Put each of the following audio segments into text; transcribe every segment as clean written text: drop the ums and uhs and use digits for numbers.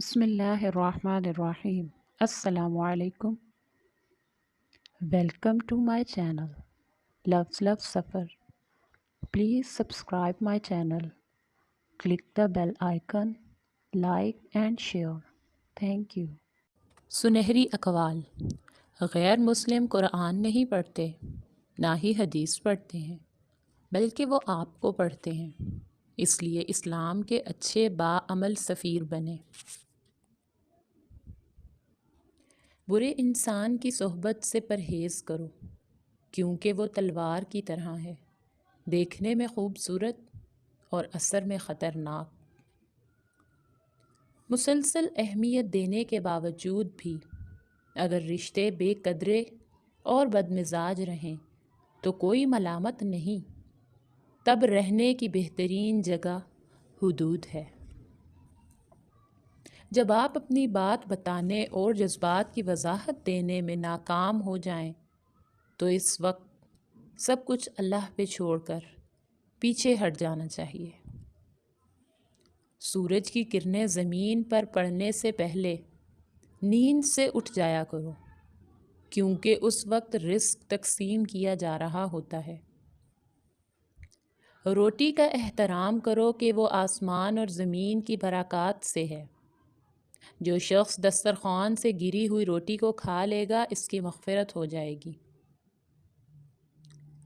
بسم اللہ الرحمن الرحیم۔ السلام علیکم۔ Welcome to my channel love سفر۔ Please subscribe my channel, click the bell icon, like and share. Thank you. سنہری اقوال۔ غیر مسلم قرآن نہیں پڑھتے، نہ ہی حدیث پڑھتے ہیں، بلکہ وہ آپ کو پڑھتے ہیں، اس لیے اسلام کے اچھے باعمل سفیر بنے۔ برے انسان کی صحبت سے پرہیز کرو، کیونکہ وہ تلوار کی طرح ہے، دیکھنے میں خوبصورت اور اثر میں خطرناک۔ مسلسل اہمیت دینے کے باوجود بھی اگر رشتے بے قدرے اور بدمزاج رہیں تو کوئی ملامت نہیں، تب رہنے کی بہترین جگہ حدود ہے۔ جب آپ اپنی بات بتانے اور جذبات کی وضاحت دینے میں ناکام ہو جائیں تو اس وقت سب کچھ اللہ پہ چھوڑ کر پیچھے ہٹ جانا چاہیے۔ سورج کی کرنیں زمین پر پڑنے سے پہلے نیند سے اٹھ جایا کرو، کیونکہ اس وقت رزق تقسیم کیا جا رہا ہوتا ہے۔ روٹی کا احترام کرو کہ وہ آسمان اور زمین کی برکات سے ہے۔ جو شخص دسترخوان سے گری ہوئی روٹی کو کھا لے گا، اس کی مغفرت ہو جائے گی۔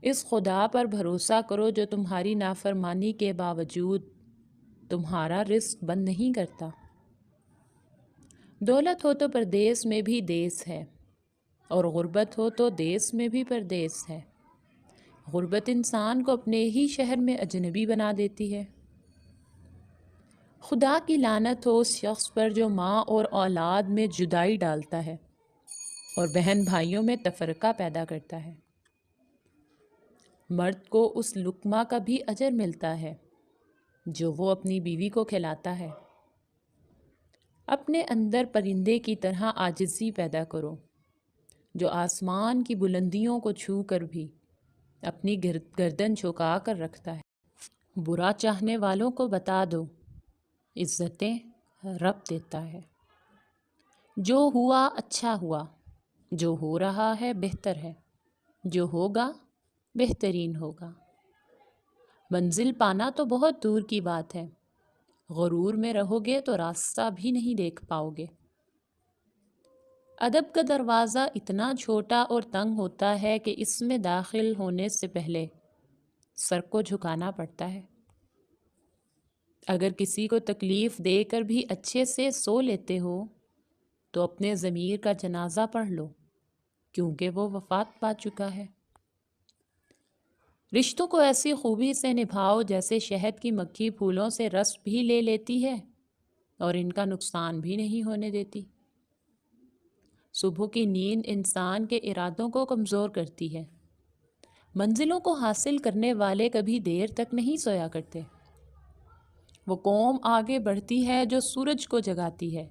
اس خدا پر بھروسہ کرو جو تمہاری نافرمانی کے باوجود تمہارا رزق بند نہیں کرتا۔ دولت ہو تو پردیس میں بھی دیس ہے، اور غربت ہو تو دیس میں بھی پردیس ہے۔ غربت انسان کو اپنے ہی شہر میں اجنبی بنا دیتی ہے۔ خدا کی لعنت ہو اس شخص پر جو ماں اور اولاد میں جدائی ڈالتا ہے اور بہن بھائیوں میں تفرقہ پیدا کرتا ہے۔ مرد کو اس لقمہ کا بھی اجر ملتا ہے جو وہ اپنی بیوی کو کھلاتا ہے۔ اپنے اندر پرندے کی طرح عاجزی پیدا کرو، جو آسمان کی بلندیوں کو چھو کر بھی اپنی گردن جھکا کر رکھتا ہے۔ برا چاہنے والوں کو بتا دو، عزتیں رب دیتا ہے۔ جو ہوا اچھا ہوا، جو ہو رہا ہے بہتر ہے، جو ہوگا بہترین ہوگا۔ منزل پانا تو بہت دور کی بات ہے، غرور میں رہو گے تو راستہ بھی نہیں دیکھ پاؤ گے۔ ادب کا دروازہ اتنا چھوٹا اور تنگ ہوتا ہے کہ اس میں داخل ہونے سے پہلے سر کو جھکانا پڑتا ہے۔ اگر کسی کو تکلیف دے کر بھی اچھے سے سو لیتے ہو تو اپنے ضمیر کا جنازہ پڑھ لو، کیونکہ وہ وفات پا چکا ہے۔ رشتوں کو ایسی خوبی سے نبھاؤ جیسے شہد کی مکھی پھولوں سے رس بھی لے لیتی ہے اور ان کا نقصان بھی نہیں ہونے دیتی۔ صبح کی نیند انسان کے ارادوں کو کمزور کرتی ہے۔ منزلوں کو حاصل کرنے والے کبھی دیر تک نہیں سویا کرتے۔ وہ قوم آگے بڑھتی ہے جو سورج کو جگاتی ہے،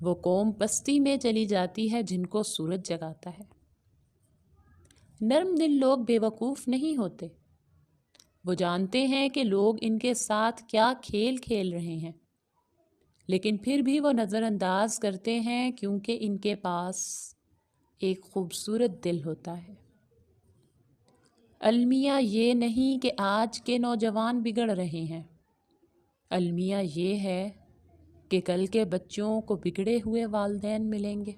وہ قوم پستی میں چلی جاتی ہے جن کو سورج جگاتا ہے۔ نرم دل لوگ بے وقوف نہیں ہوتے، وہ جانتے ہیں کہ لوگ ان کے ساتھ کیا کھیل کھیل رہے ہیں، لیکن پھر بھی وہ نظر انداز کرتے ہیں کیونکہ ان کے پاس ایک خوبصورت دل ہوتا ہے۔ المیہ یہ نہیں کہ آج کے نوجوان بگڑ رہے ہیں، المیہ یہ ہے کہ کل کے بچوں کو بگڑے ہوئے والدین ملیں گے۔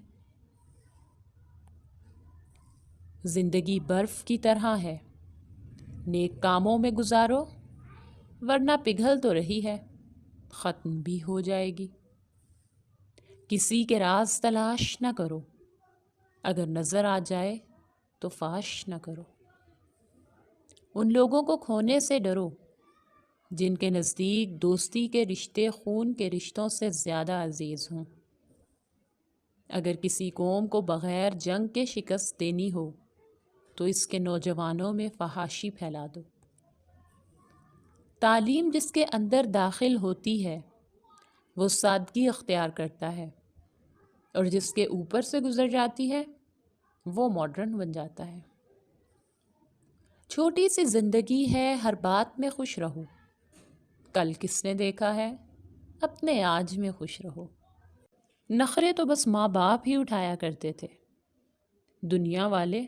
زندگی برف کی طرح ہے، نیک کاموں میں گزارو ورنہ پگھل تو رہی ہے، ختم بھی ہو جائے گی۔ کسی کے راز تلاش نہ کرو، اگر نظر آ جائے تو فاش نہ کرو۔ ان لوگوں کو کھونے سے ڈرو جن کے نزدیک دوستی کے رشتے خون کے رشتوں سے زیادہ عزیز ہوں۔ اگر کسی قوم کو بغیر جنگ کے شکست دینی ہو تو اس کے نوجوانوں میں فحاشی پھیلا دو۔ تعلیم جس کے اندر داخل ہوتی ہے وہ سادگی اختیار کرتا ہے، اور جس کے اوپر سے گزر جاتی ہے وہ ماڈرن بن جاتا ہے۔ چھوٹی سی زندگی ہے، ہر بات میں خوش رہو۔ کل کس نے دیکھا ہے، اپنے آج میں خوش رہو۔ نخرے تو بس ماں باپ ہی اٹھایا کرتے تھے، دنیا والے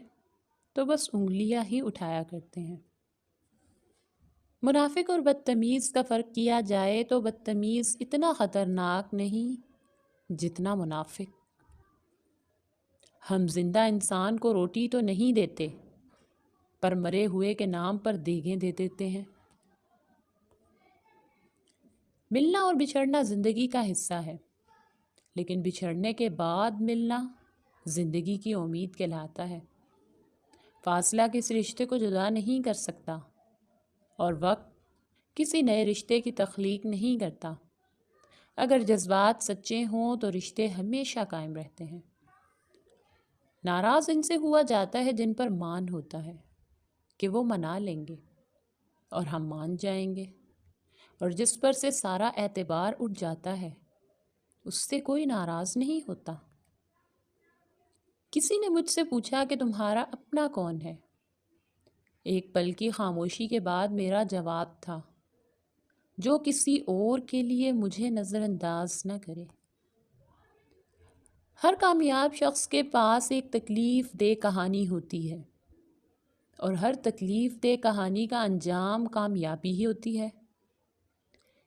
تو بس انگلیاں ہی اٹھایا کرتے ہیں۔ منافق اور بدتمیز کا فرق کیا جائے تو بدتمیز اتنا خطرناک نہیں جتنا منافق۔ ہم زندہ انسان کو روٹی تو نہیں دیتے، پر مرے ہوئے کے نام پر دیگیں دے دیتے ہیں۔ ملنا اور بچھڑنا زندگی کا حصہ ہے، لیکن بچھڑنے کے بعد ملنا زندگی کی امید کہلاتا ہے۔ فاصلہ کس رشتے کو جدا نہیں کر سکتا، اور وقت کسی نئے رشتے کی تخلیق نہیں کرتا۔ اگر جذبات سچے ہوں تو رشتے ہمیشہ قائم رہتے ہیں۔ ناراض ان سے ہوا جاتا ہے جن پر مان ہوتا ہے کہ وہ منا لیں گے اور ہم مان جائیں گے، اور جس پر سے سارا اعتبار اٹھ جاتا ہے اس سے کوئی ناراض نہیں ہوتا۔ کسی نے مجھ سے پوچھا کہ تمہارا اپنا کون ہے؟ ایک پل کی خاموشی کے بعد میرا جواب تھا، جو کسی اور کے لیے مجھے نظر انداز نہ کرے۔ ہر کامیاب شخص کے پاس ایک تکلیف دہ کہانی ہوتی ہے، اور ہر تکلیف دہ کہانی کا انجام کامیابی ہی ہوتی ہے۔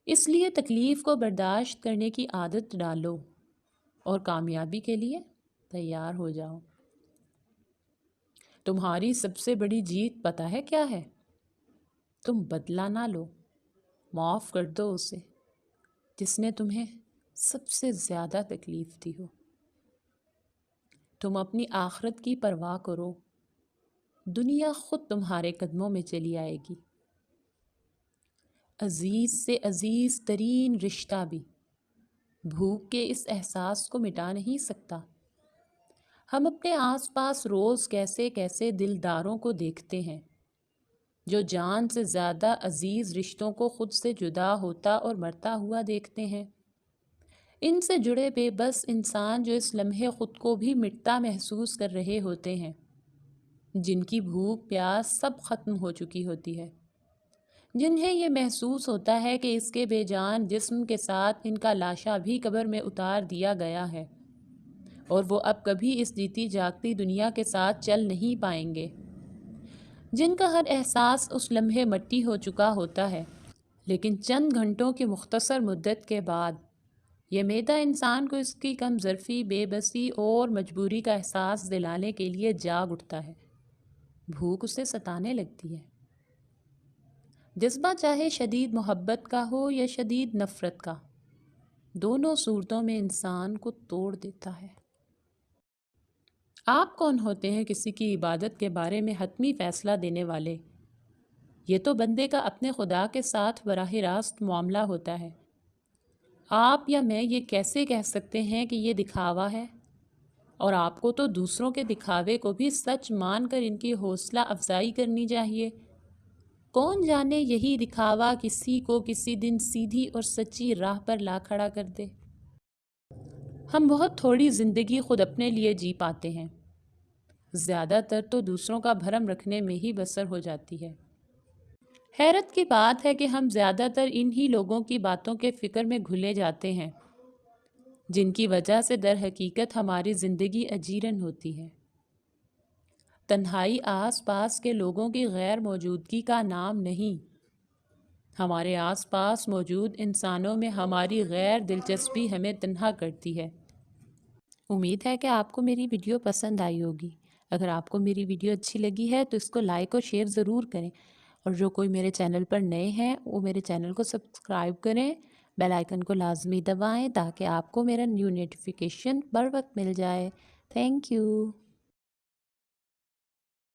اس لیے تکلیف کو برداشت کرنے کی عادت ڈالو اور کامیابی کے لیے تیار ہو جاؤ۔ تمہاری سب سے بڑی جیت پتہ ہے کیا ہے؟ تم بدلہ نہ لو، معاف کر دو اسے جس نے تمہیں سب سے زیادہ تکلیف دی ہو۔ تم اپنی آخرت کی پرواہ کرو، دنیا خود تمہارے قدموں میں چلی آئے گی۔ عزیز سے عزیز ترین رشتہ بھی بھوک کے اس احساس کو مٹا نہیں سکتا۔ ہم اپنے آس پاس روز کیسے کیسے دلداروں کو دیکھتے ہیں جو جان سے زیادہ عزیز رشتوں کو خود سے جدا ہوتا اور مرتا ہوا دیکھتے ہیں۔ ان سے جڑے بے بس انسان جو اس لمحے خود کو بھی مٹتا محسوس کر رہے ہوتے ہیں، جن کی بھوک پیاس سب ختم ہو چکی ہوتی ہے، جنہیں یہ محسوس ہوتا ہے کہ اس کے بے جان جسم کے ساتھ ان کا لاشا بھی قبر میں اتار دیا گیا ہے، اور وہ اب کبھی اس جیتی جاگتی دنیا کے ساتھ چل نہیں پائیں گے، جن کا ہر احساس اس لمحے مٹی ہو چکا ہوتا ہے، لیکن چند گھنٹوں کی مختصر مدت کے بعد یہ میدہ انسان کو اس کی کم ظرفی، بے بسی اور مجبوری کا احساس دلانے کے لیے جاگ اٹھتا ہے۔ بھوک اسے ستانے لگتی ہے۔ جذبہ چاہے شدید محبت کا ہو یا شدید نفرت کا، دونوں صورتوں میں انسان کو توڑ دیتا ہے۔ آپ کون ہوتے ہیں کسی کی عبادت کے بارے میں حتمی فیصلہ دینے والے؟ یہ تو بندے کا اپنے خدا کے ساتھ براہ راست معاملہ ہوتا ہے۔ آپ یا میں یہ کیسے کہہ سکتے ہیں کہ یہ دکھاوا ہے؟ اور آپ کو تو دوسروں کے دکھاوے کو بھی سچ مان کر ان کی حوصلہ افزائی کرنی چاہیے۔ کون جانے یہی دکھاوا کسی کو کسی دن سیدھی اور سچی راہ پر لا کھڑا کر دے۔ ہم بہت تھوڑی زندگی خود اپنے لیے جی پاتے ہیں، زیادہ تر تو دوسروں کا بھرم رکھنے میں ہی بسر ہو جاتی ہے۔ حیرت کی بات ہے کہ ہم زیادہ تر انہی لوگوں کی باتوں کے فکر میں گھلے جاتے ہیں جن کی وجہ سے در حقیقت ہماری زندگی اجیرن ہوتی ہے۔ تنہائی آس پاس کے لوگوں کی غیر موجودگی کا نام نہیں، ہمارے آس پاس موجود انسانوں میں ہماری غیر دلچسپی ہمیں تنہا کرتی ہے۔ امید ہے کہ آپ کو میری ویڈیو پسند آئی ہوگی۔ اگر آپ کو میری ویڈیو اچھی لگی ہے تو اس کو لائک اور شیئر ضرور کریں، اور جو کوئی میرے چینل پر نئے ہیں وہ میرے چینل کو سبسکرائب کریں، بیل آئیکن کو لازمی دبائیں تاکہ آپ کو میرا نیو نوٹیفیکیشن بر وقت مل جائے۔ Thank you.